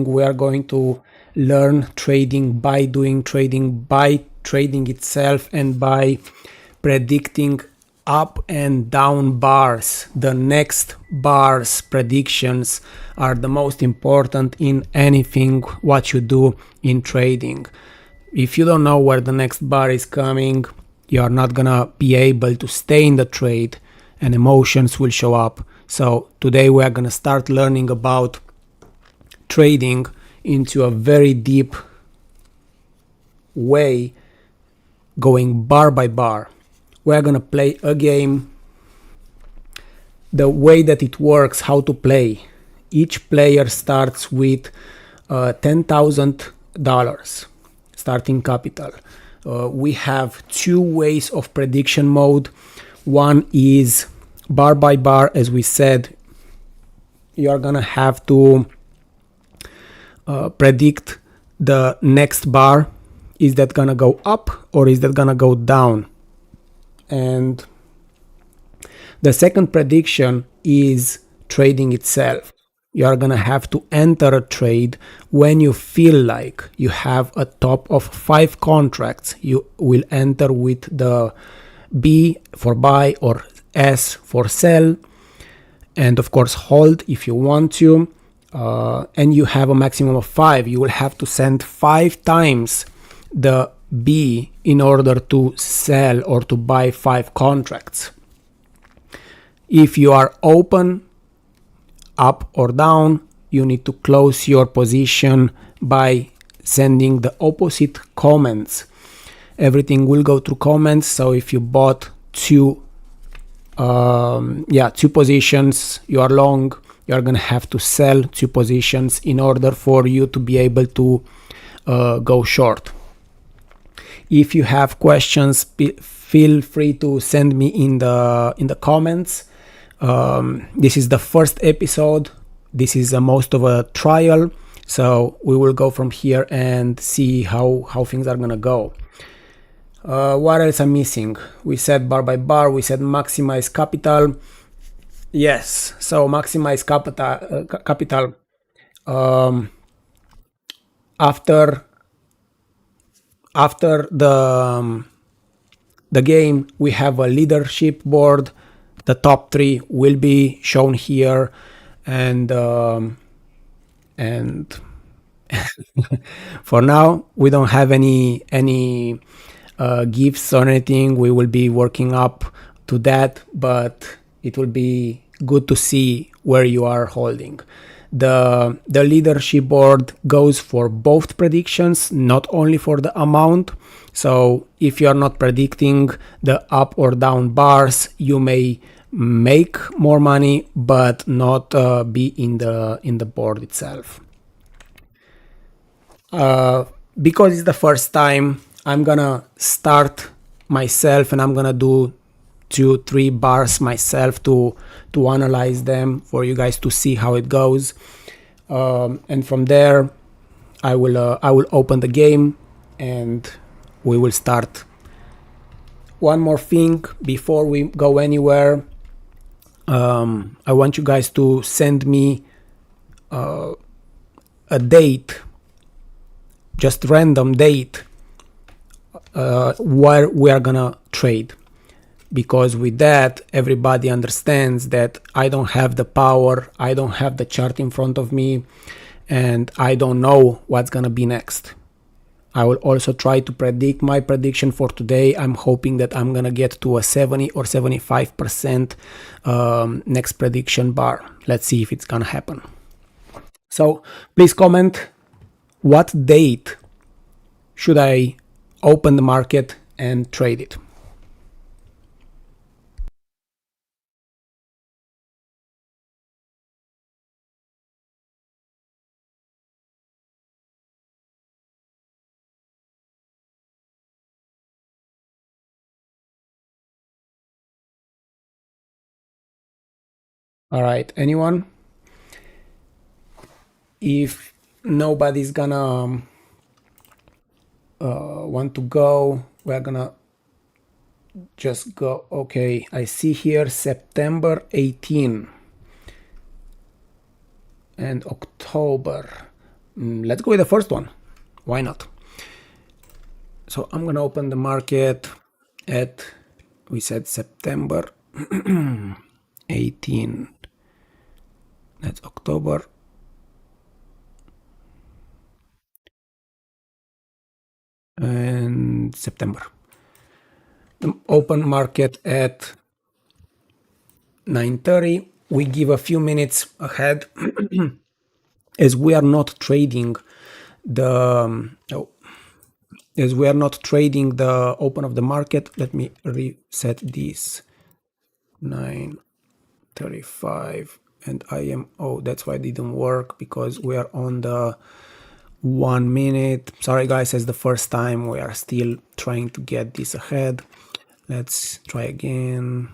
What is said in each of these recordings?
We are going to learn trading by doing trading, by trading itself, and by predicting up and down bars. The next bars predictions are the most important in anything what you do in trading. If you don't know where the next bar is coming, you are not gonna be able to stay in the trade and emotions will show up. So today we are gonna start learning about trading into a very deep way, going bar by bar. We're gonna play a game the way that it works, how to play. Each player starts with $10,000 starting capital. We have two ways of prediction mode. One is bar by bar. As we said, you are gonna have to predict the next bar. Is that gonna go up or is that gonna go down? And the second prediction is trading itself. You are gonna have to enter a trade when you feel like you have a top of 5 contracts. You will enter with the B for buy or S for sell, and of course hold if you want to. And you have a maximum of 5. You will have to send 5 times the B in order to sell or to buy 5 contracts. If you are open up or down, you need to close your position by sending the opposite comments. Everything will go through comments. So if you bought two positions, you are long, you are gonna have to sell 2 positions in order for you to be able to go short. If you have questions, feel free to send me in the comments. This is the first episode. This is most of a trial, so we will go from here and see how things are gonna go. What else I'm missing? We said bar by bar. We said maximize capital. Yes, so maximize capital. After the game, we have a leadership board. The top 3 will be shown here, and for now we don't have any gifts or anything. We will be working up to that, but it will be good to see where you are holding. The leadership board goes for both predictions, not only for the amount. So if you are not predicting the up or down bars, you may make more money but not be in the board itself. Because it's the first time, I'm gonna start myself and I'm gonna do 2-3 bars myself to analyze them for you guys to see how it goes, and from there I will open the game and we will start. One more thing before we go anywhere, I want you guys to send me a date, just random date, where we are gonna trade, because with that everybody understands that I don't have the power, I don't have the chart in front of me, and I don't know what's gonna be next. I will also try to predict my prediction for today. I'm hoping that I'm gonna get to a 70 or 75% next prediction bar. Let's see if it's gonna happen. So please comment what date should I open the market and trade it. All right, anyone? If nobody's gonna want to go, we're gonna just go. Okay, I see here September 18 and October. Let's go with the first one. Why not? So I'm gonna open the market at, we said September 18. That's October. And September. The open market at 9:30. We give a few minutes ahead as we are not trading the open of the market. Let me reset this. 9:35 and that's why it didn't work, because we are on the 1 minute. Sorry guys, it's the first time. We are still trying to get this ahead. Let's try again.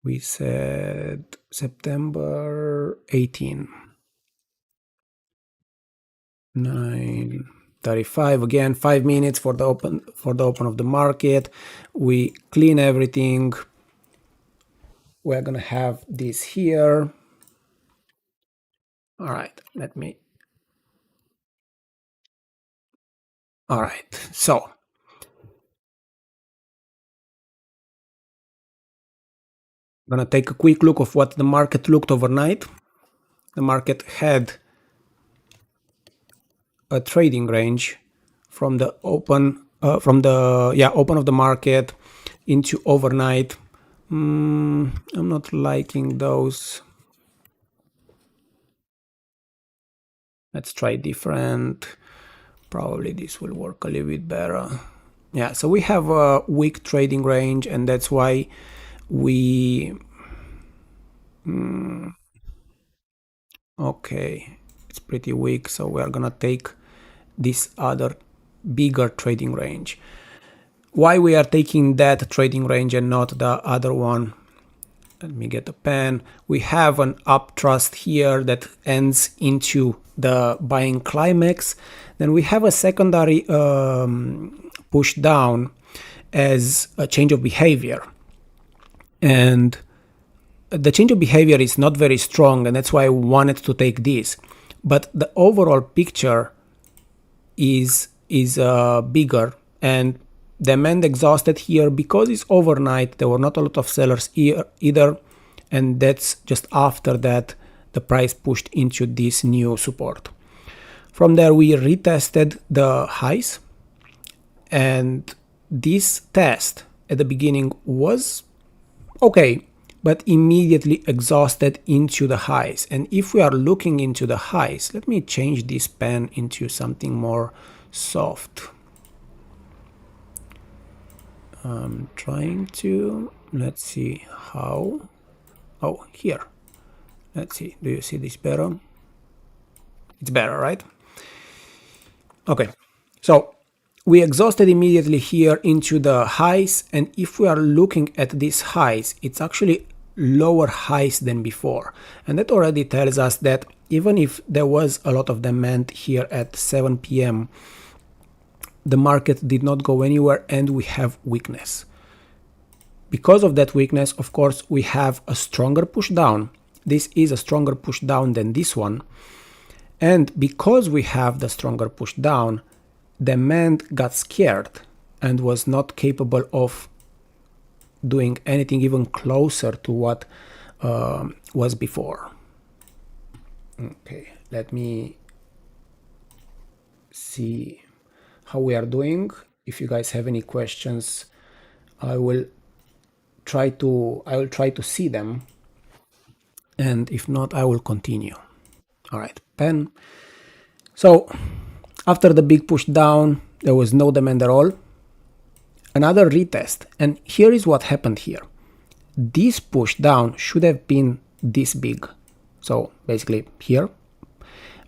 We said September 18. 9:35 again. 5 minutes for the open of the market. We clean everything. We're gonna have this here. All right, all right, so I'm gonna take a quick look of what the market looked overnight. The market had a trading range from the open of the market into overnight. I'm not liking those. Let's try different. Probably this will work a little bit better. Yeah, so we have a weak trading range, and that's why we okay, it's pretty weak, so we are gonna take this other bigger trading range. Why we are taking that trading range and not the other one? Let me get a pen. We have an upthrust here that ends into the buying climax. Then we have a secondary push down as a change of behavior. And the change of behavior is not very strong, and that's why I wanted to take this. But the overall picture is bigger, and demand exhausted here because it's overnight. There were not a lot of sellers either, and that's just after that the price pushed into this new support. From there we retested the highs, and this test at the beginning was okay, but immediately exhausted into the highs. And if we are looking into the highs, let me change this pen into something more soft. I'm trying to, let's see how, oh, here. Let's see, do you see this better? It's better, right? Okay, so we exhausted immediately here into the highs, and if we are looking at these highs, it's actually lower highs than before. And that already tells us that even if there was a lot of demand here at 7 p.m., the market did not go anywhere, and we have weakness. Because of that weakness, of course, we have a stronger push down. This is a stronger push down than this one. And because we have the stronger push down, demand got scared and was not capable of doing anything even closer to what was before. Okay, let me see how we are doing. If you guys have any questions, I will try to see them, and if not, I will continue. All right, pen. So after the big push down, there was no demand at all. Another retest, and here is what happened here. This push down should have been this big, so basically here,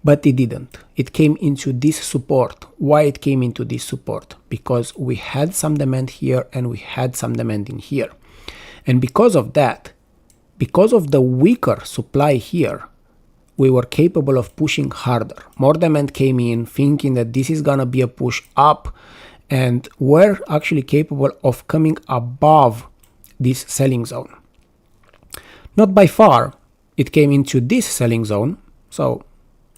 but it didn't. It came into this support. Why it came into this support? Because we had some demand here and we had some demand in here. And because of that, because of the weaker supply here, we were capable of pushing harder. More demand came in, thinking that this is gonna be a push up, and we're actually capable of coming above this selling zone. Not by far, it came into this selling zone, so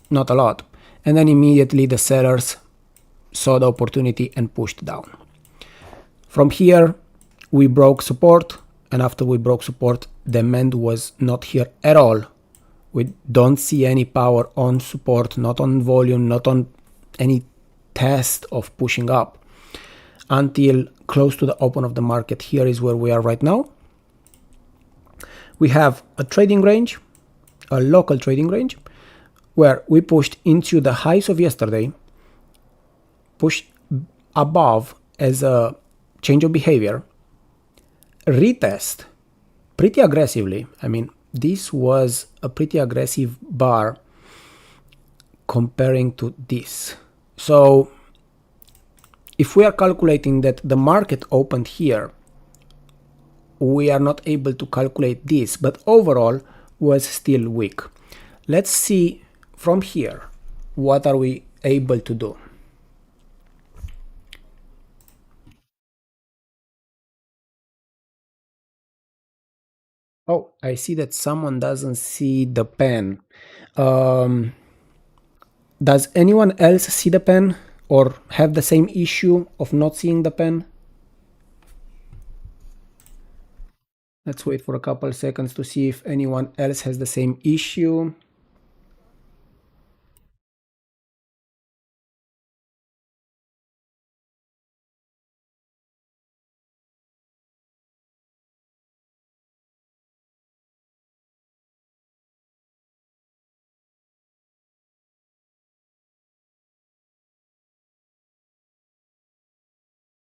not a lot. And then immediately the sellers saw the opportunity and pushed down. From here, we broke support, and after we broke support, demand was not here at all. We don't see any power on support, not on volume, not on any test of pushing up until close to the open of the market. Here is where we are right now. We have a trading range, a local trading range, where we pushed into the highs of yesterday, pushed above as a change of behavior, retest pretty aggressively. I mean, this was a pretty aggressive bar comparing to this. So if we are calculating that the market opened here, we are not able to calculate this, but overall was still weak. Let's see from here, what are we able to do? Oh, I see that someone doesn't see the pen. Does anyone else see the pen or have the same issue of not seeing the pen? Let's wait for a couple seconds to see if anyone else has the same issue.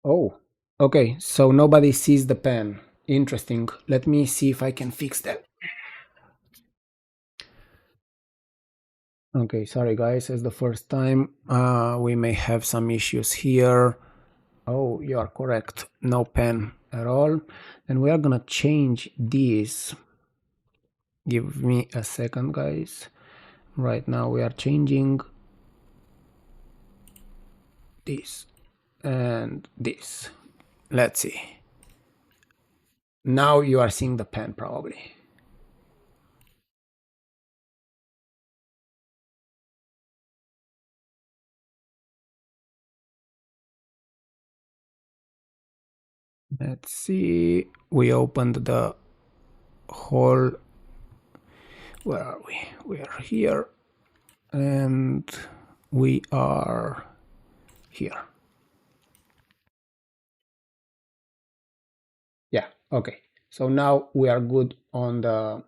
Oh, okay, so nobody sees the pen. Interesting. Let me see if I can fix that. Okay, sorry guys, it's the first time. We may have some issues here. Oh, you are correct. No pen at all. And we are gonna change this. Give me a second, guys. Right now we are changing this and this. Let's see. Now you are seeing the pen probably. Let's see. We opened the whole. Where are we? We are here. And we are here. Yeah, okay. So now we are good on the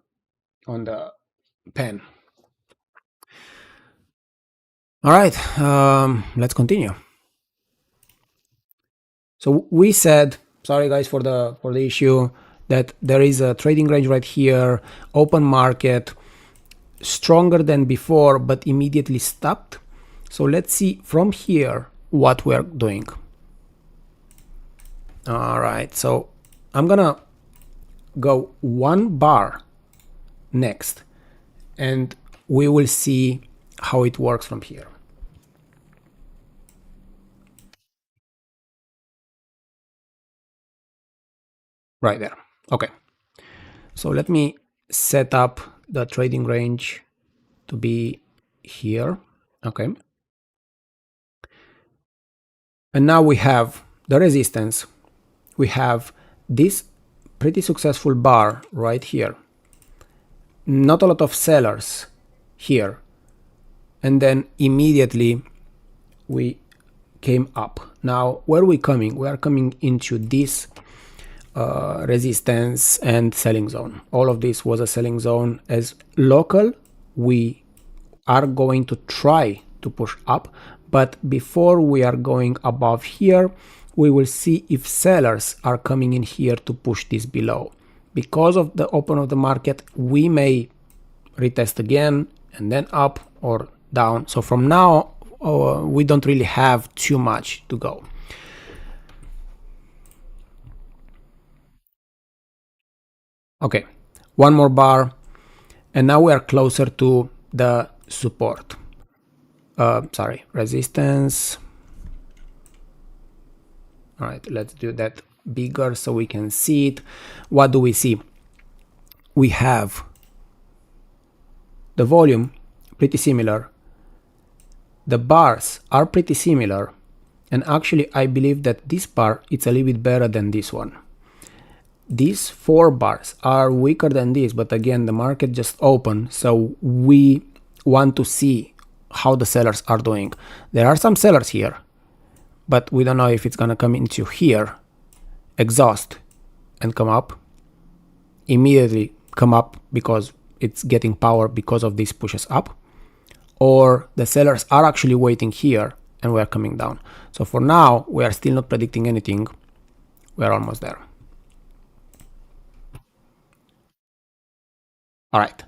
pen. All right, let's continue. So we said, sorry guys for the issue, that there is a trading range right here, open market, stronger than before, but immediately stopped. So let's see from here what we're doing. All right, so I'm gonna go one bar next, and we will see how it works from here. Right there. Okay. So let me set up the trading range to be here. Okay. And now we have the resistance. We have this pretty successful bar right here. Not a lot of sellers here. And then immediately we came up. Now, where are we coming? We are coming into this resistance and selling zone. All of this was a selling zone. As local, we are going to try to push up, but before we are going above here, we will see if sellers are coming in here to push this below. Because of the open of the market, we may retest again and then up or down. So from now, we don't really have too much to go. Okay, one more bar, and now we are closer to the support. Sorry, resistance. All right, let's do that bigger so we can see it. What do we see? We have the volume pretty similar. the bars are pretty similar, and actually I believe that this bar it's a little bit better than this one. These 4 bars are weaker than this, but again the market just opened, so we want to see how the sellers are doing. There are some sellers here, but we don't know if it's gonna come into here, exhaust, and come up, immediately come up because it's getting power because of these pushes up, or the sellers are actually waiting here and we're coming down. So for now we are still not predicting anything. We're almost there. All right,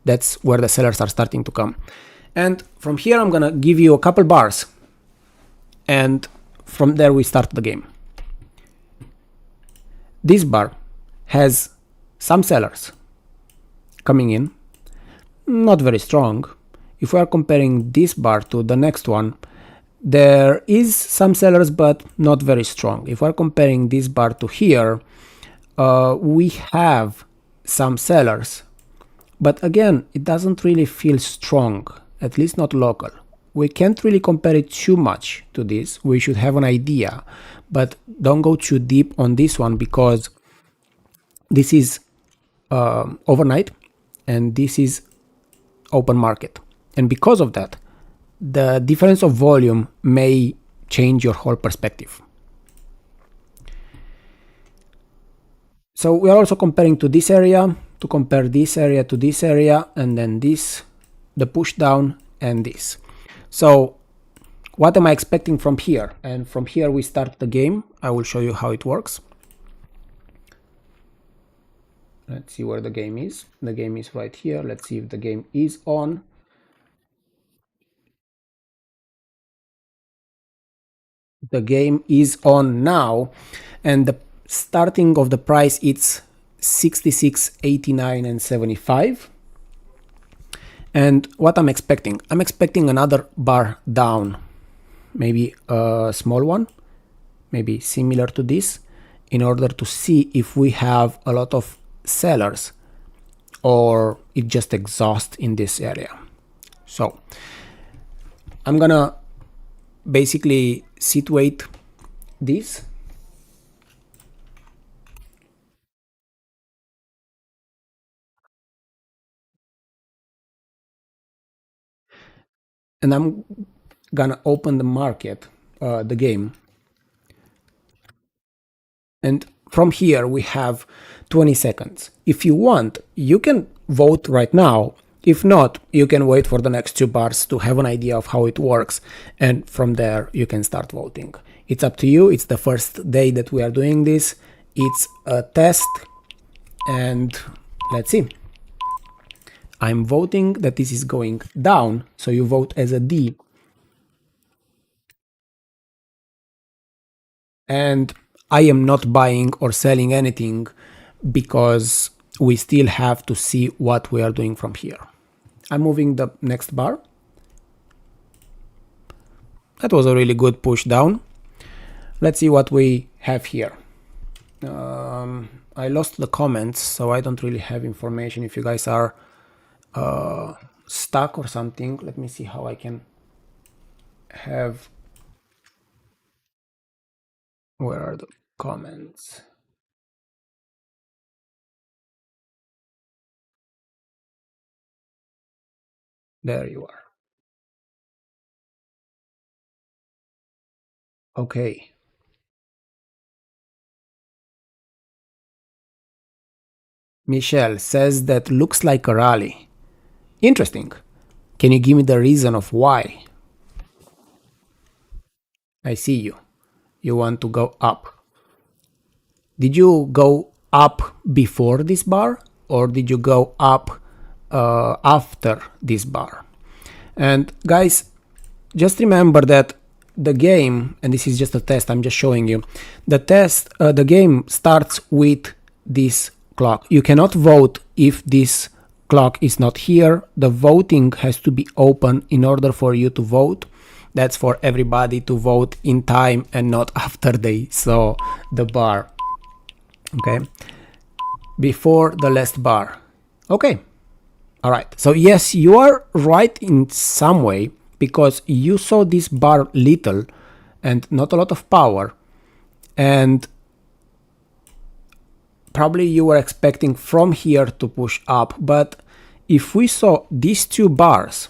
that's where the sellers are starting to come, and from here I'm gonna give you a couple bars, and from there we start the game. This bar has some sellers coming in, not very strong. If we are comparing this bar to the next one, there is some sellers but not very strong. If we are comparing this bar to here, we have some sellers, but again it doesn't really feel strong, at least not local. We can't really compare it too much to this. We should have an idea, but don't go too deep on this one because this is overnight and this is open market, and because of that the difference of volume may change your whole perspective. So we are also comparing to this area, to compare this area to this area, and then this, the push down, and this. So what am I expecting from here? And from here we start the game. I will show you how it works. Let's see where the game is. The game is right here. Let's see if the game is on. The game is on now, and the starting of the price it's 66, 89 and 75. And what I'm expecting another bar down, maybe a small one, maybe similar to this, in order to see if we have a lot of sellers or it just exhausts in this area. So I'm gonna basically situate this and I'm gonna open the market, the game, and from here we have 20 seconds. If you want, you can vote right now. If not, you can wait for the next 2 bars to have an idea of how it works, and from there you can start voting. It's up to you. It's the first day that we are doing this. It's a test, and let's see. I'm voting that this is going down, so you vote as a D. And I am not buying or selling anything because we still have to see what we are doing from here. I'm moving the next bar. That was a really good push down. Let's see what we have here. I lost the comments, so I don't really have information if you guys are stuck or something. Let me see how I can have... Where are the comments? There you are. Okay. Michelle says that looks like a rally. Interesting. Can you give me the reason of why? I see you. You want to go up. Did you go up before this bar, or did you go up after this bar? And guys, just remember that the game, and this is just a test, I'm just showing you, the game starts with this clock. You cannot vote if this clock is not here. The voting has to be open in order for you to vote. That's for everybody to vote in time and not after they saw the bar. Okay, before the last bar. Okay, all right. So yes, you are right in some way. because you saw this bar little and not a lot of power, and probably you were expecting from here to push up. But if we saw these two bars,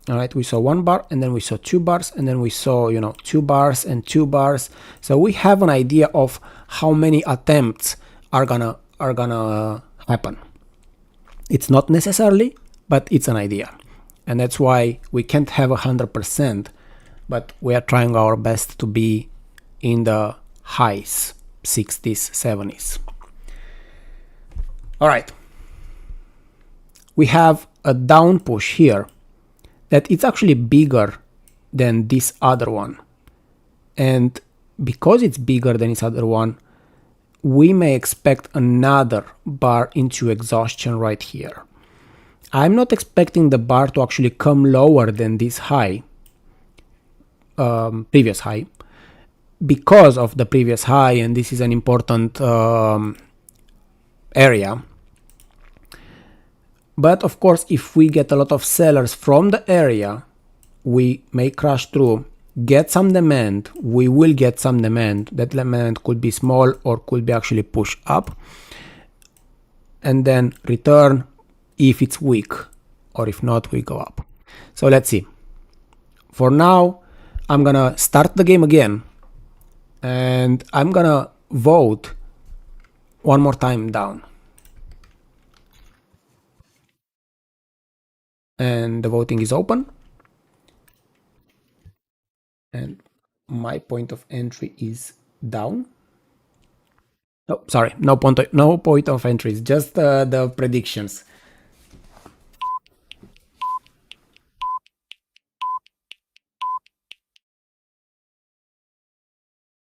all right, we saw one bar and then we saw two bars and then we saw, you know, 2 bars and 2 bars. So we have an idea of how many attempts are gonna happen. It's not necessarily, but it's an idea. And that's why we can't have 100%, but we are trying our best to be in the highs, 60s, 70s. All right. We have a down push here that it's actually bigger than this other one. And because it's bigger than this other one, we may expect another bar into exhaustion right here. I'm not expecting the bar to actually come lower than this high, previous high, because of the previous high, and this is an important area. But of course, if we get a lot of sellers from the area, we may crash through, get some demand. We will get some demand. That demand could be small or could be actually pushed up, and then return if it's weak, or if not, we go up. So let's see. For now, I'm gonna start the game again, and I'm gonna vote one more time down. And the voting is open. And my point of entry is down. Oh, sorry, no point of entry, it's just the predictions.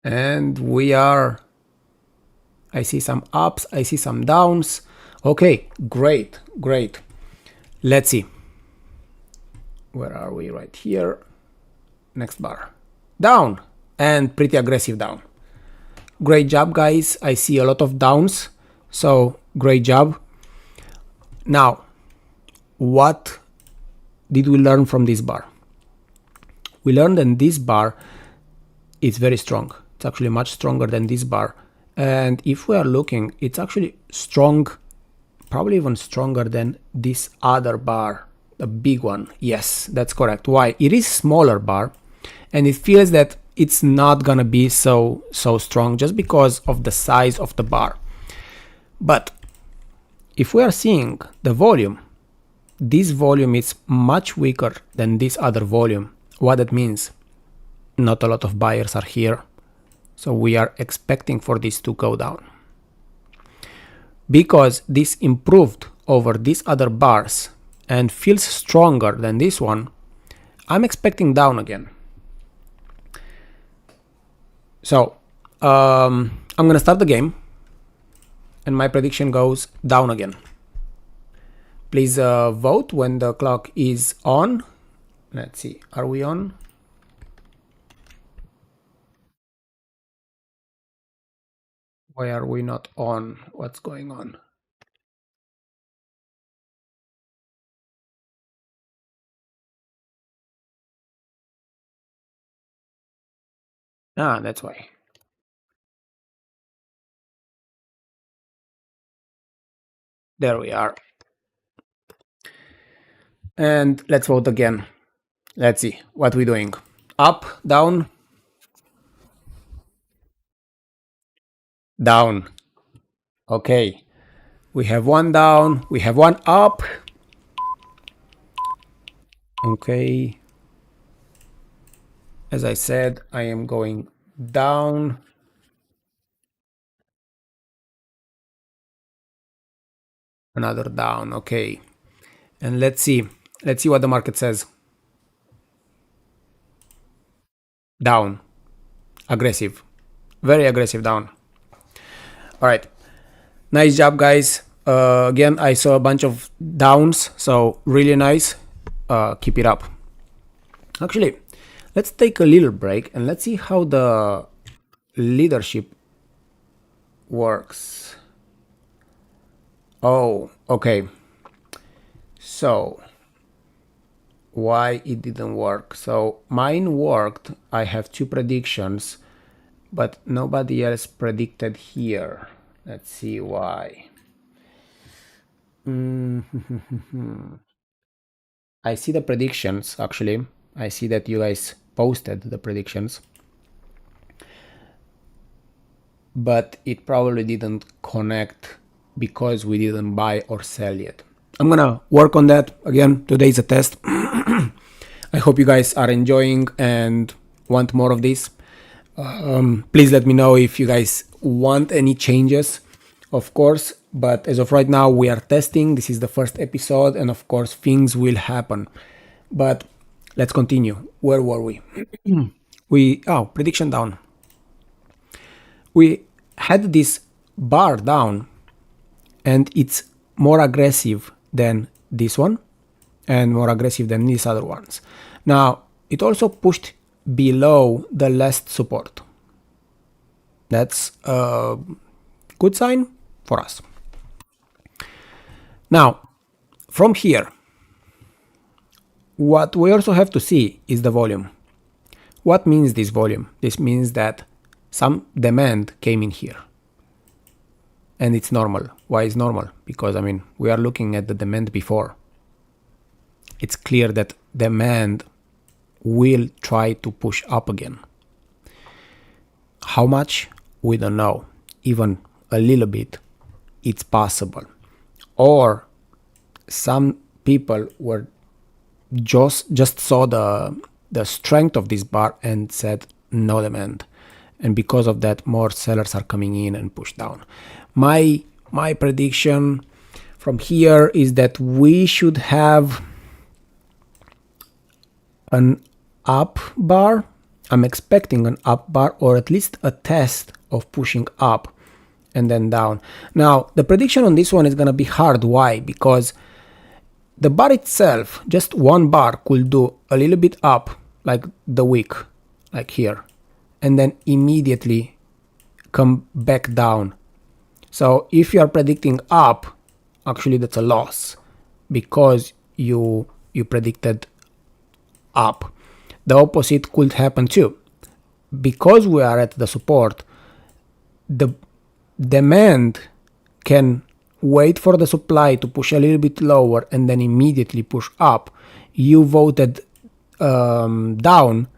And we are, I see some ups, I see some downs. Okay, great, great. Let's see. Where are we? Right here. Next bar. Down, and pretty aggressive down. Great job, guys. I see a lot of downs, so great job. Now, what did we learn from this bar? We learned that this bar is very strong. It's actually much stronger than this bar. And if we are looking, it's actually strong, probably even stronger than this other bar, the big one. Yes, that's correct. Why? It is smaller bar, and it feels that it's not gonna be so strong just because of the size of the bar. But if we are seeing the volume, this volume is much weaker than this other volume. What that means? Not a lot of buyers are here, so we are expecting for this to go down. Because this improved over these other bars and feels stronger than this one, I'm expecting down again. So I'm gonna start the game, and my prediction goes down again. Please vote when the clock is on. Let's see, are we on? Why are we not on? What's going on? Ah, that's why. There we are. And let's vote again. Let's see what we're doing. Up, down, down. Okay. We have one down, we have one up. Okay. As I said, I am going down. Another down. Okay. And let's see what the market says. Down. Aggressive. Very aggressive down. All right. Nice job, guys. Again, I saw a bunch of downs, so really nice. Keep it up. Actually, let's take a little break and let's see how the leadership works. Oh, okay. So why it didn't work. So mine worked. I have 2 predictions, but nobody else predicted here. Let's see why. I see the predictions, actually. I see that you guys posted the predictions, but it probably didn't connect because we didn't buy or sell yet. I'm gonna work on that. Again, today's a test. I hope you guys are enjoying and want more of this. Please let me know if you guys want any changes, of course. But as of right now, we are testing. This is the first episode, and of course, things will happen. But let's continue. Where were we? Prediction down. We had this bar down, and it's more aggressive than this one and more aggressive than these other ones. Now, it also pushed below the last support. That's a good sign for us. Now, from here, what we also have to see is the volume. What means this volume? This means that some demand came in here. And it's normal. Why is normal? Because, I mean, we are looking at the demand before. It's clear that demand will try to push up again. How much? We don't know. Even a little bit, it's possible. Or some people were just saw the strength of this bar and said no demand. And because of that, more sellers are coming in and push down. My prediction from here is that we should have an up bar. I'm expecting an up bar, or at least a test of pushing up and then down. Now, the prediction on this one is going to be hard. Why? Because the bar itself, just one bar, could do a little bit up, like the wick, like here, and then immediately come back down. So if you are predicting up, actually that's a loss, because you predicted up. The opposite could happen too. Because we are at the support, the demand can wait for the supply to push a little bit lower and then immediately push up. You voted down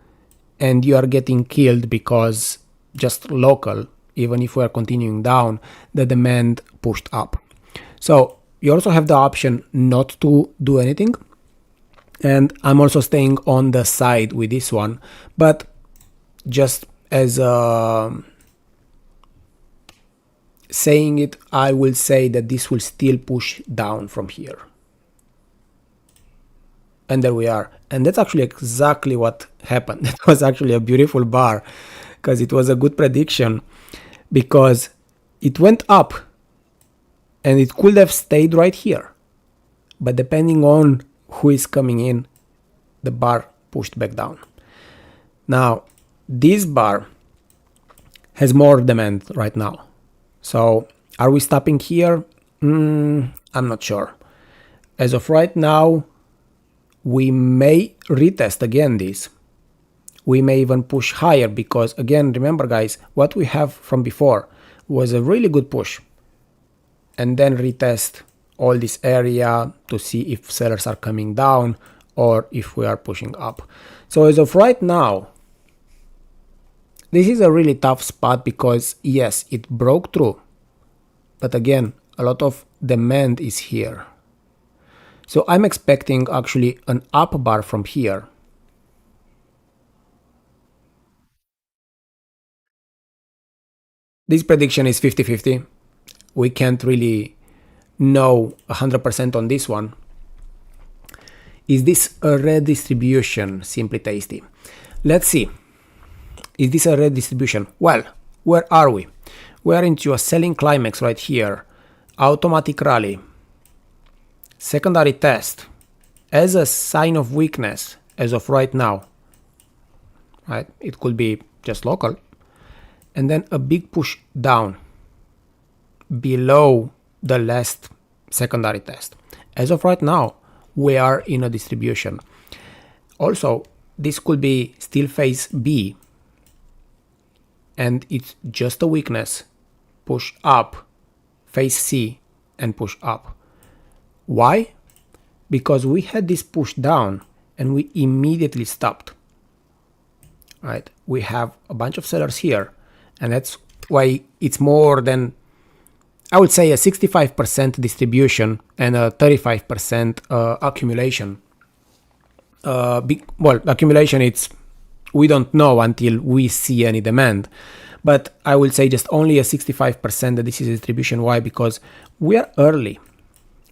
and you are getting killed because just local, even if we are continuing down, the demand pushed up. So you also have the option not to do anything. And I'm also staying on the side with this one, but just as saying it, I will say that this will still push down from here. And there we are. And that's actually exactly what happened. It was actually a beautiful bar, because it was a good prediction, because it went up and it could have stayed right here. But depending on who is coming in, the bar pushed back down. Now, this bar has more demand right now. So are we stopping here? I'm not sure. As of right now, we may retest again this. We may even push higher, because again, remember guys, what we have from before was a really good push, and then retest all this area to see if sellers are coming down or if we are pushing up. So as of right now, this is a really tough spot, because yes, it broke through, but again, a lot of demand is here. So I'm expecting actually an up bar from here. This prediction is 50-50. We can't really know 100% on this one. Is this a red distribution? Simply tasty. Let's see. Is this a red distribution? Well, where are we? We are into a selling climax right here. Automatic rally. Secondary test. As a sign of weakness as of right now. Right? It could be just local. And then a big push down below the last secondary test. As of right now, we are in a distribution. Also, this could be still phase B, and it's just a weakness. Push up, phase C, and push up. Why? Because we had this push down and we immediately stopped. Right? We have a bunch of sellers here, and that's why it's more than, I would say, a 65% distribution and a 35% accumulation. Well, accumulation, it's, we don't know until we see any demand, but I will say just only a 65% that this is distribution. Why? Because we are early,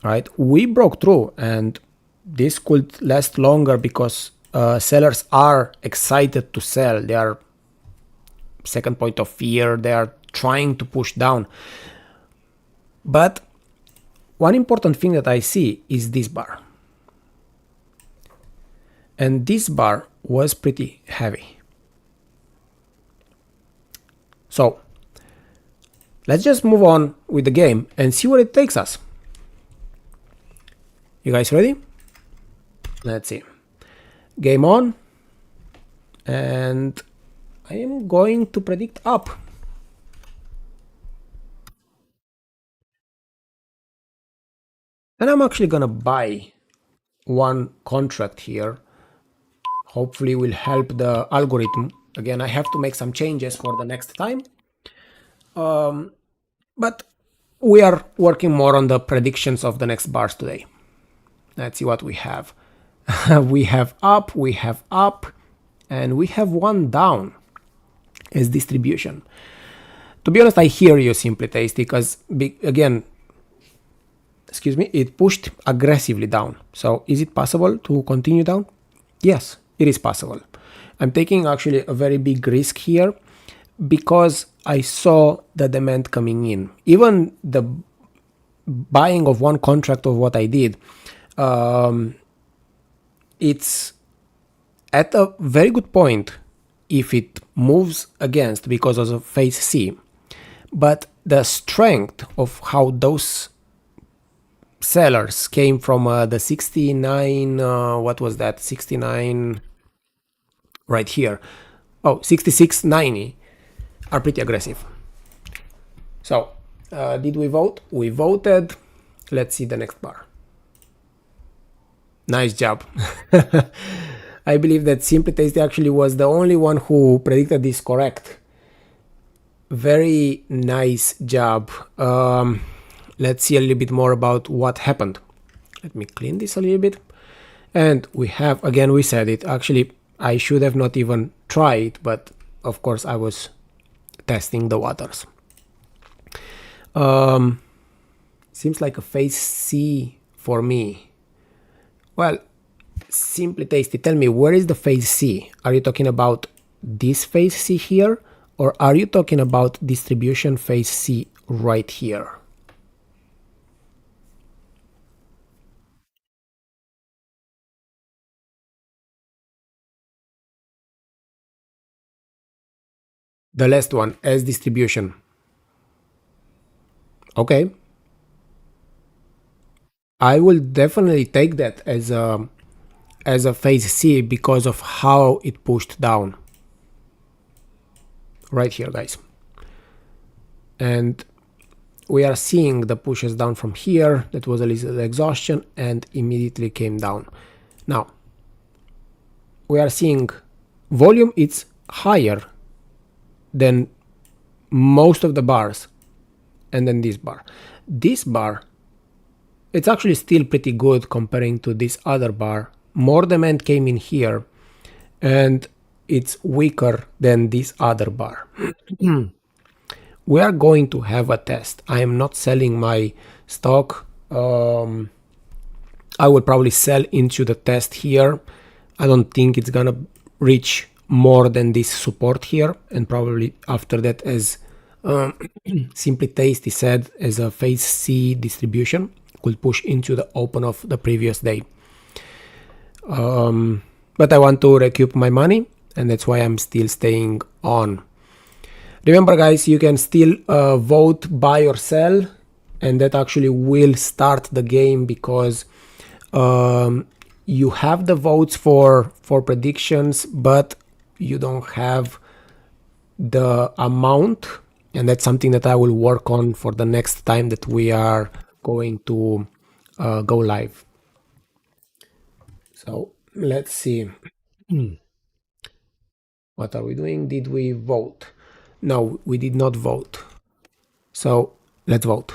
right? We broke through, and this could last longer because sellers are excited to sell. They are second point of fear. They are trying to push down. But one important thing that I see is this bar. And this bar was pretty heavy. So let's just move on with the game and see where it takes us. You guys ready? Let's see. Game on. And I am going to predict up. And I'm actually gonna buy one contract here. Hopefully will help the algorithm. Again, I have to make some changes for the next time. But we are working more on the predictions of the next bars today. Let's see what we have. We have up, and we have one down as distribution. To be honest, I hear you, Simply Tasty, because again, excuse me, it pushed aggressively down. So is it possible to continue down? Yes, it is possible. I'm taking actually a very big risk here because I saw the demand coming in. Even the buying of one contract of what I did, it's at a very good point if it moves against because of phase C. But the strength of how those sellers came from the 69, what was that? 69 right here. Oh, 66.90 are pretty aggressive. So, did we vote? We voted. Let's see the next bar. Nice job. I believe that Simply Tasty actually was the only one who predicted this correct. Very nice job. Let's see a little bit more about what happened. Let me clean this a little bit. And we have, again, we said it. Actually, I should have not even tried, but of course I was testing the waters. Seems like a phase C for me. Well, Simply Tasty, tell me, where is the phase C? Are you talking about this phase C here? Or are you talking about distribution phase C right here? The last one, as distribution. Okay. I will definitely take that as a phase C because of how it pushed down. Right here, guys. And we are seeing the pushes down from here. That was a little exhaustion and immediately came down. Now, we are seeing volume, it's higher than most of the bars. And then this bar. This bar, it's actually still pretty good comparing to this other bar. More demand came in here and it's weaker than this other bar. We are going to have a test. I am not selling my stock. I will probably sell into the test here. I don't think it's gonna reach more than this support here, and probably after that, as Simply Tasty said, as a phase C distribution, could push into the open of the previous day. But I want to recoup my money, and that's why I'm still staying on. Remember, guys, you can still vote buy or sell, and that actually will start the game because you have the votes for predictions, but you don't have the amount, and that's something that I will work on for the next time that we are going to go live. So let's see. What are we doing? Did we vote? No, we did not vote. So let's vote.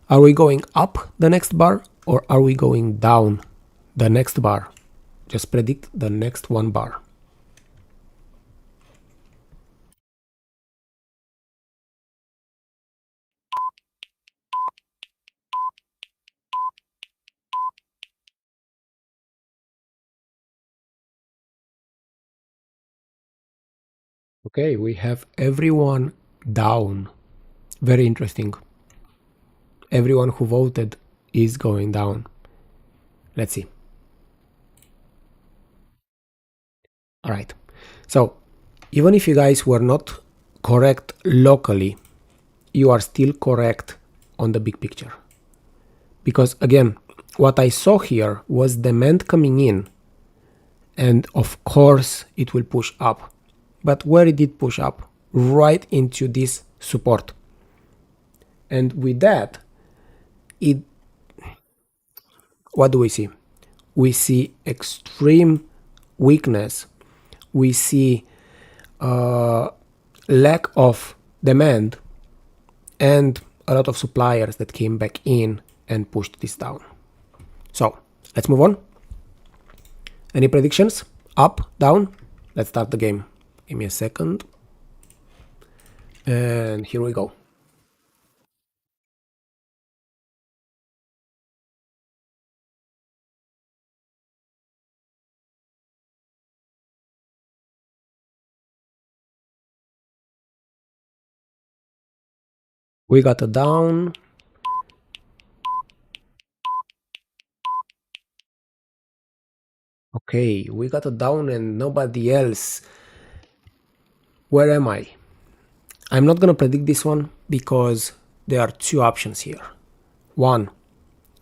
Are we going up the next bar or are we going down the next bar? Just predict the next one bar. Okay, we have everyone down. Very interesting. Everyone who voted is going down. Let's see. All right. So even if you guys were not correct locally, you are still correct on the big picture. Because again, what I saw here was demand coming in, and of course it will push up. But where it did push up? Right into this support. And with that, what do we see? We see extreme weakness. We see lack of demand and a lot of suppliers that came back in and pushed this down. So let's move on. Any predictions? Up, down? Let's start the game. Give me a second. And here we go. We got a down. Okay, we got a down and nobody else. Where am I? I'm not gonna predict this one because there are two options here. One,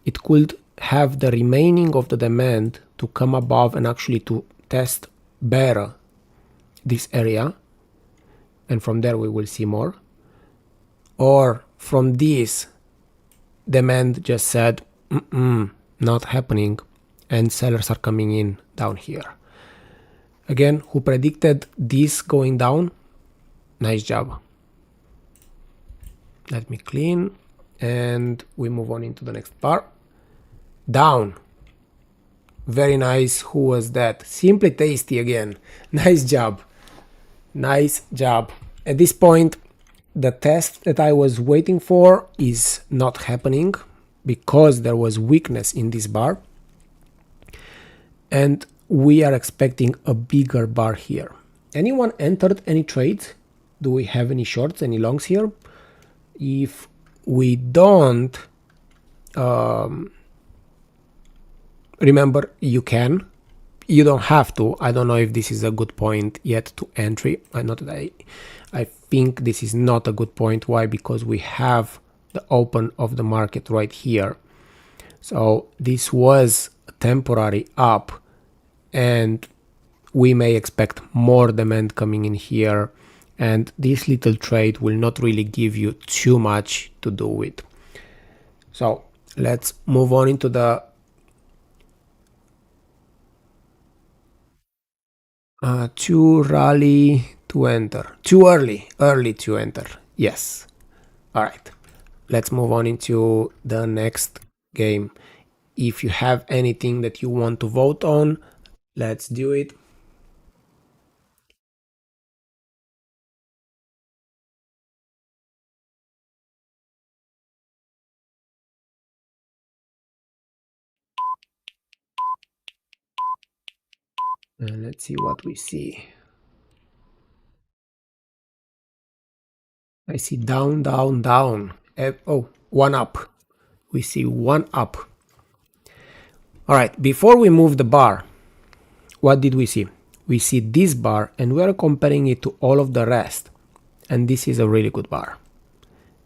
it could have the remaining of the demand to come above and actually to test better this area, and from there we will see more. Or from this, demand just said, not happening, and sellers are coming in down here. Again, who predicted this going down? Nice job. Let me clean, and we move on into the next bar. Down. Very nice. Who was that? Simply Tasty again. Nice job. Nice job. At this point, the test that I was waiting for is not happening because there was weakness in this bar. And we are expecting a bigger bar here. Anyone entered any trades? Do we have any shorts, any longs here? If we don't, remember, you can. You don't have to. I don't know if this is a good point yet to entry. I think this is not a good point. Why? Because we have the open of the market right here. So this was a temporary up, and we may expect more demand coming in here, and this little trade will not really give you too much to do with. So let's move on into the too rally to enter. Too early to enter. Yes. All right. Let's move on into the next game. If you have anything that you want to vote on, let's do it. And let's see what we see. I see down, down, down. Oh, one up. We see one up. All right, before we move the bar, what did we see? We see this bar, and we are comparing it to all of the rest. And this is a really good bar.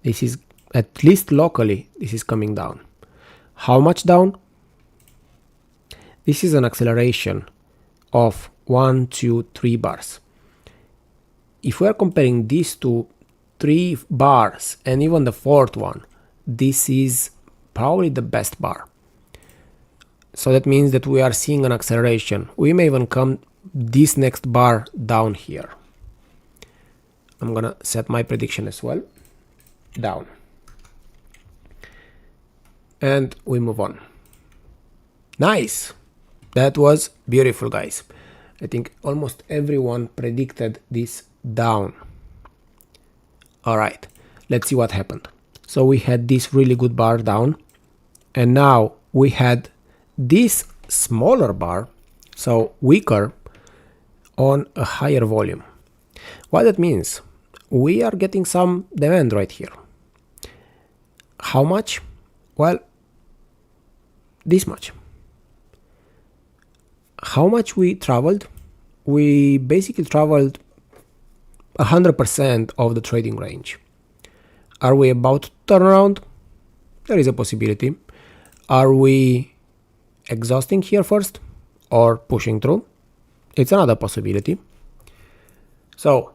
This is, at least locally, this is coming down. How much down? This is an acceleration of 1, 2, 3 bars. If we are comparing these to 3 bars and even the fourth one, this is probably the best bar. So that means that we are seeing an acceleration. We may even come this next bar down here. I'm gonna set my prediction as well, down. And we move on. Nice! That was beautiful, guys. I think almost everyone predicted this down. Alright, let's see what happened. So we had this really good bar down, and now we had this smaller bar, so weaker, on a higher volume. What that means? We are getting some demand right here. How much? Well, this much. How much we traveled? We basically traveled 100% of the trading range. Are we about to turn around? There is a possibility. Are we exhausting here first or pushing through? It's another possibility. So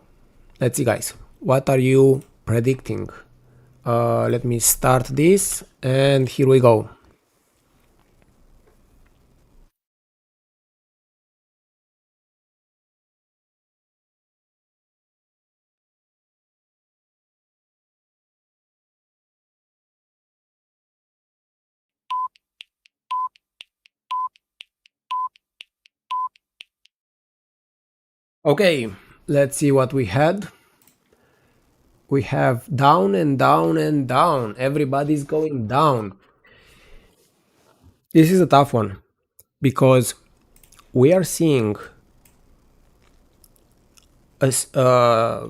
let's see, guys, what are you predicting? Let me start this, and here we go. Okay, let's see what we had. We have down and down and down. Everybody's going down. This is a tough one because we are seeing a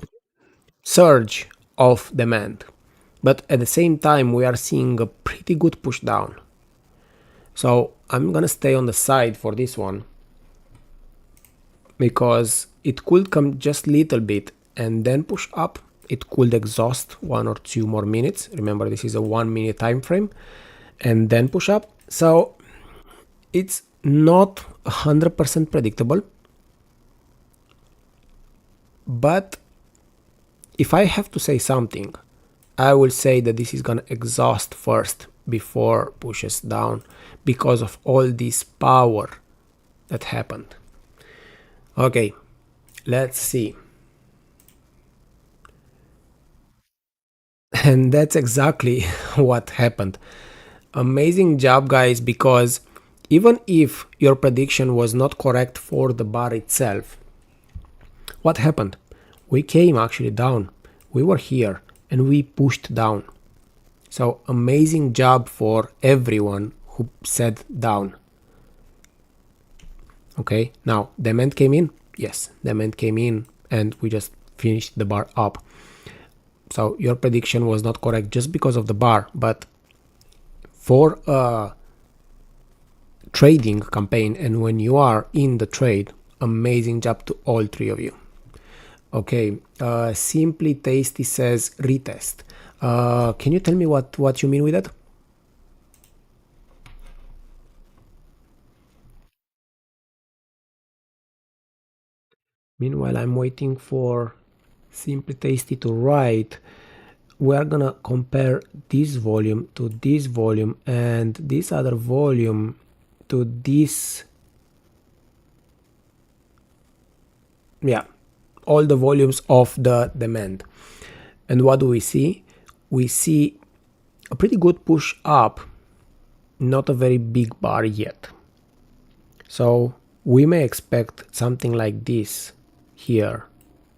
surge of demand, but at the same time we are seeing a pretty good push down. So I'm gonna stay on the side for this one because it could come just a little bit and then push up. It could exhaust 1 or 2 more minutes. Remember, this is a 1 minute time frame, and then push up. So it's not 100% predictable, but if I have to say something, I will say that this is gonna exhaust first before pushes down because of all this power that happened. Okay, let's see. And that's exactly what happened. Amazing job, guys, because even if your prediction was not correct for the bar itself, what happened? We came actually down. We were here and we pushed down. So amazing job for everyone who said down. Okay, now demand came in. Yes, demand came in and we just finished the bar up. So your prediction was not correct just because of the bar, but for a trading campaign and when you are in the trade, amazing job to all 3 of you. Okay, Simply Tasty says retest. Can you tell me what you mean with that? Meanwhile, I'm waiting for Simply Tasty to write. We are gonna compare this volume to this volume and this other volume to this. Yeah, all the volumes of the demand. And what do we see? We see a pretty good push up, not a very big bar yet. So we may expect something like this here,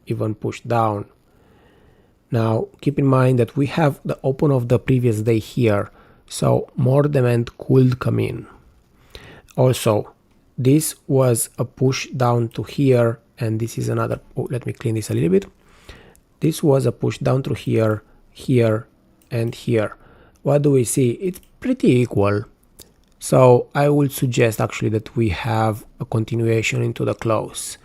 even push down. Now keep in mind that we have the open of the previous day here, so more demand could come in. Also, this was a push down to here, and this is another. Oh, let me clean this a little bit. This was a push down to here, here, and here. What do we see? It's pretty equal. So I would suggest actually that we have a continuation into the close.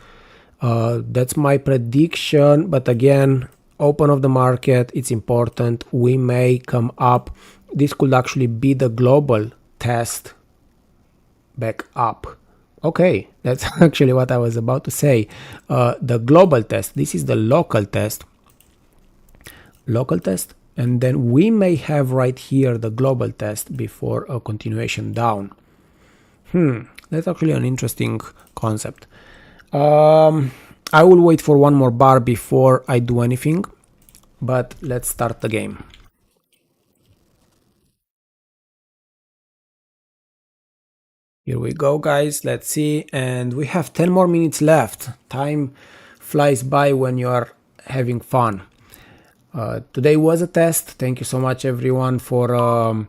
That's my prediction, but again, open of the market, it's important. We may come up. This could actually be the global test back up. Okay, that's actually what I was about to say. The global test, this is the local test, and then we may have right here the global test before a continuation down. That's actually an interesting concept. I will wait for one more bar before I do anything, but let's start the game. Here we go, guys. Let's see. And we have 10 more minutes left. Time flies by when you are having fun. Today was a test. Thank you so much, everyone, for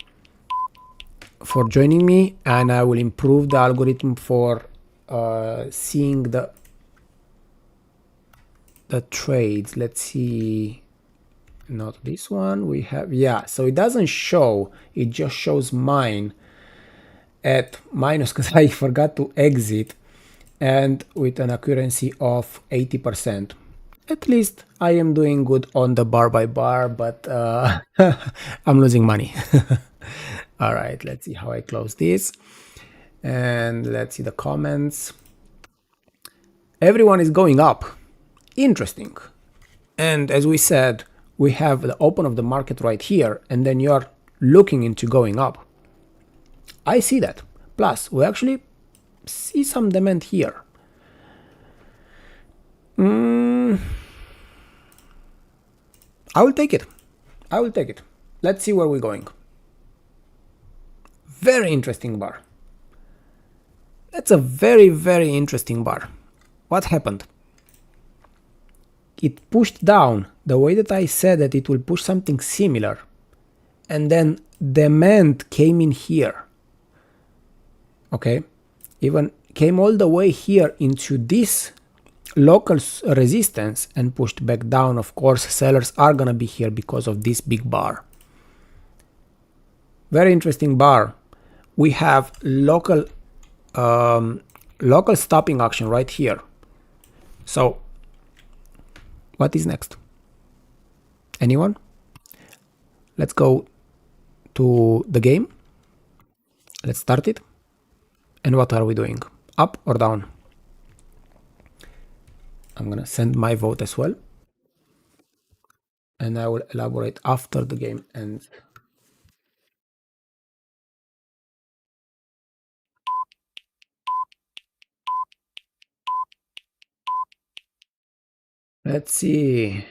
joining me. And I will improve the algorithm for seeing the trades. Let's see. Not this one. We have, yeah. So it doesn't show. It just shows mine at minus because I forgot to exit, and with an accuracy of 80%. At least I am doing good on the bar by bar, but I'm losing money. All right, let's see how I close this. And let's see the comments. Everyone is going up. Interesting. And as we said, we have the open of the market right here, and then you're looking into going up. I see that. Plus, we actually see some demand here. I will take it. I will take it. Let's see where we're going. Very interesting bar. That's a very, very interesting bar. What happened? It pushed down the way that I said that it will push something similar. And then demand came in here. Okay, even came all the way here into this local resistance and pushed back down. Of course, sellers are gonna be here because of this big bar. Very interesting bar. We have local stopping action right here. So what is next? Anyone? Let's go to the game. Let's start it. And what are we doing? Up or down? I'm gonna send my vote as well. And I will elaborate after the game ends. Let's see.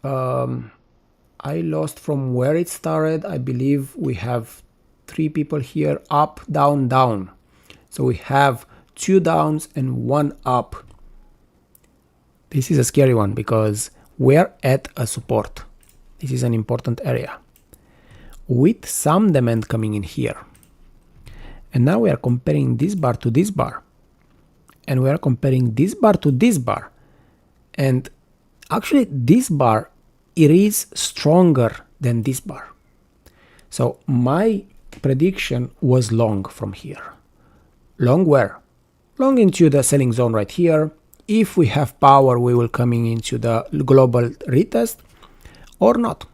I lost from where it started. I believe we have 3 people here. Up, down, down. So we have 2 downs and 1 up. This is a scary one because we're at a support. This is an important area with some demand coming in here. And now we are comparing this bar to this bar. And we are comparing this bar to this bar. And actually this bar, it is stronger than this bar. So my prediction was long from here. Long where? Long into the selling zone right here. If we have power, we will coming into the global retest or not.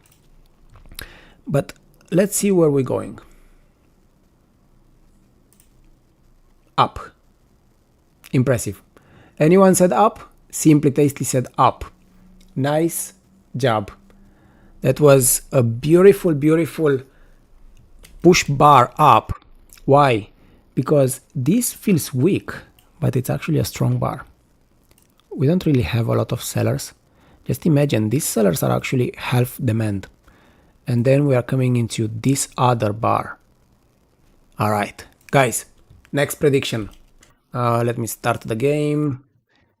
But let's see where we're going. Up. Impressive. Anyone said up? Simply Tasty said up. Nice job. That was a beautiful, beautiful push bar up. Why? Because this feels weak, but it's actually a strong bar. We don't really have a lot of sellers. Just imagine these sellers are actually half demand. And then we are coming into this other bar. All right, guys, next prediction. Let me start the game.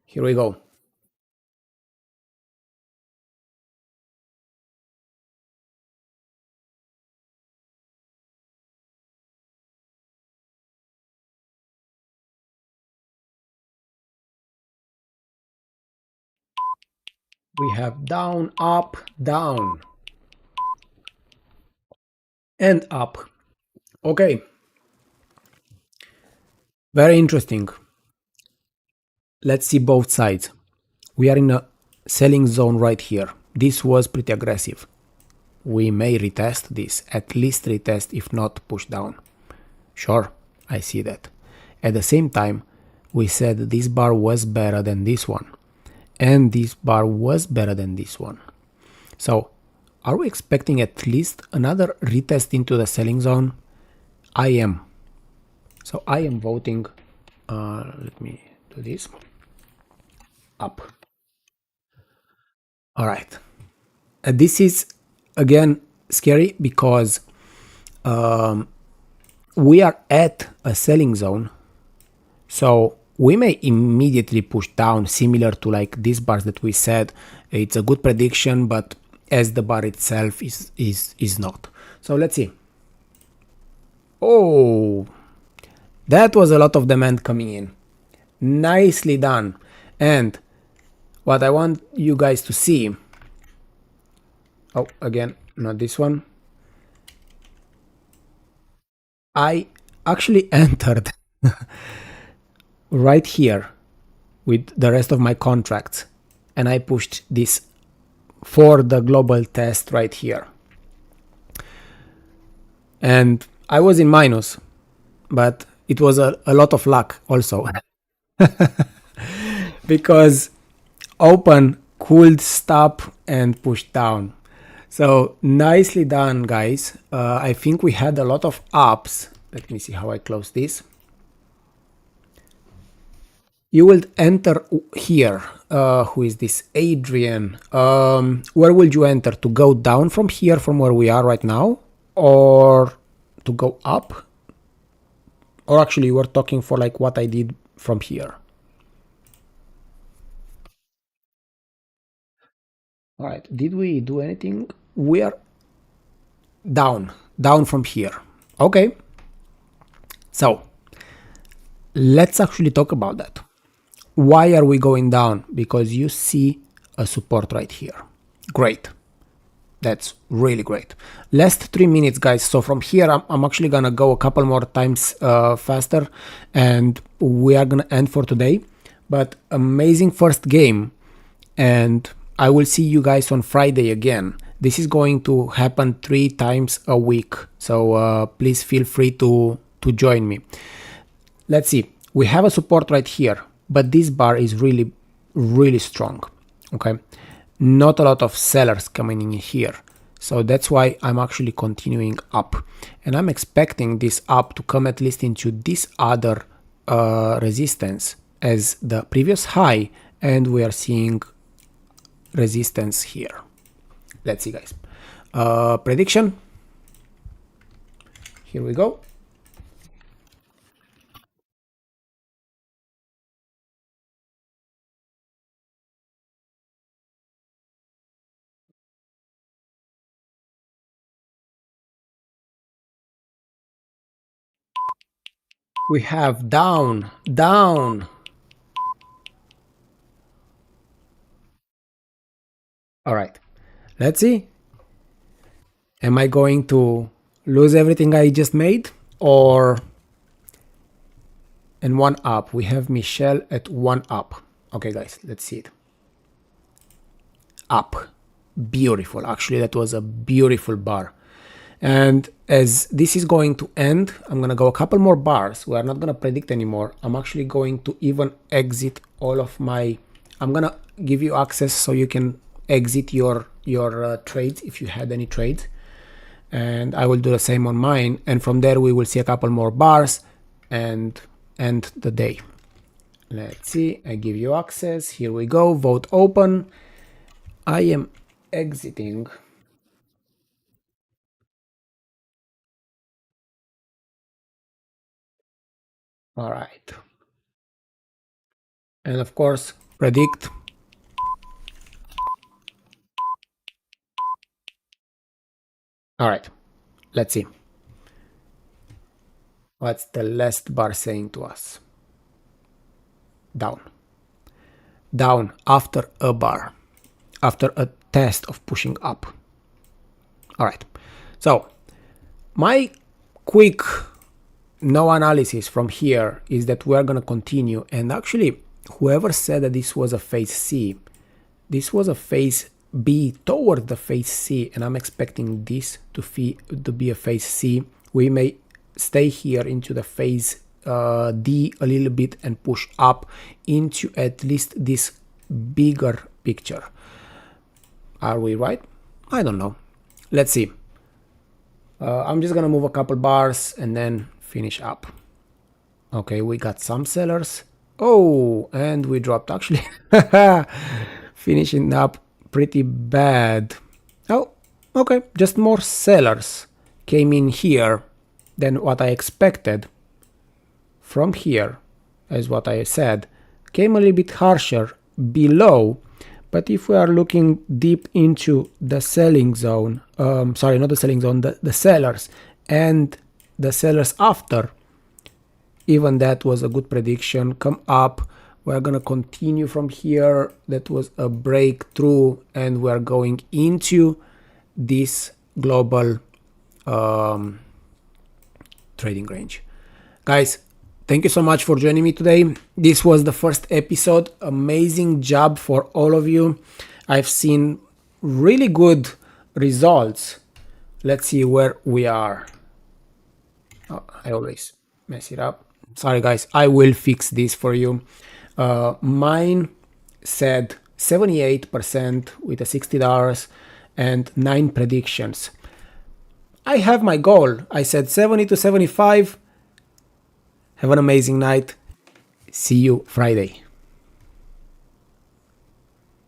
Here we go. We have down, up, down, and up. Okay. Very interesting. Let's see both sides. We are in a selling zone right here. This was pretty aggressive. We may retest this, at least retest, if not push down. Sure, I see that. At the same time, we said this bar was better than this one, and this bar was better than this one. So are we expecting at least another retest into the selling zone? I am. So I am voting, let me do this, up. All right. This is again scary because we are at a selling zone. So we may immediately push down, similar to like these bars that we said. It's a good prediction, but as the bar itself is not. So let's see. Oh, that was a lot of demand coming in. Nicely done. And what I want you guys to see, oh, again, not this one. I actually entered right here with the rest of my contracts, and I pushed this for the global test right here. And I was in minus, but it was a lot of luck also. Because open, cooled, stop, and push down. So nicely done, guys. I think we had a lot of ups. Let me see how I close this. You will enter here. Who is this? Adrian. Where will you enter? To go down from here, from where we are right now? Or to go up? Or actually, we're talking for like what I did from here. All right, did we do anything? We are down from here. Okay, so let's actually talk about that. Why are we going down? Because you see a support right here. Great. That's really great. Last 3 minutes, guys. So from here, I'm actually gonna go a couple more times faster, and we are gonna end for today. But amazing first game, and I will see you guys on Friday again. This is going to happen 3 times a week, so please feel free to join me. Let's see. We have a support right here, but this bar is really strong. Okay, not a lot of sellers coming in here, so that's why I'm actually continuing up, and I'm expecting this up to come at least into this other resistance as the previous high, and we are seeing resistance here. Let's see, guys. Prediction. Here we go. We have down. All right, let's see. Am I going to lose everything I just made, or? And 1 up. We have Michelle at 1 up. Okay, guys, let's see it. Up. Beautiful. Actually, that was a beautiful bar. And as this is going to end, I'm going to go a couple more bars. We're not going to predict anymore. I'm actually going to even exit all of my... I'm going to give you access so you can exit your trades if you had any trades. And I will do the same on mine. And from there, we will see a couple more bars and end the day. Let's see. I give you access. Here we go. Vote open. I am exiting. All right. And of course, predict. All right. Let's see. What's the last bar saying to us? Down. Down after a bar. After a test of pushing up. All right. So my quick no analysis from here is that we're going to continue. And actually, whoever said that this was a phase C, this was a phase B toward the phase C, and I'm expecting this to be a phase C. We may stay here into the phase D a little bit and push up into at least this bigger picture. Are we right? I don't know. Let's see. I'm just gonna move a couple bars and then finish up. Okay, we got some sellers. Oh, and we dropped actually. Finishing up pretty bad. Oh, okay, just more sellers came in here than what I expected. From here, as what I said, came a little bit harsher below. But if we are looking deep into the selling zone, sorry, not the selling zone, the sellers and the sellers after, even that was a good prediction. Come up, we're gonna continue from here. That was a breakthrough, and we're going into this global trading range. Guys, thank you so much for joining me today. This was the first episode. Amazing job for all of you. I've seen really good results. Let's see where we are. Oh, I always mess it up. Sorry guys, I will fix this for you. Mine said 78% with a $60 and 9 predictions. I have my goal. I said 70 to 75. Have an amazing night. See you Friday.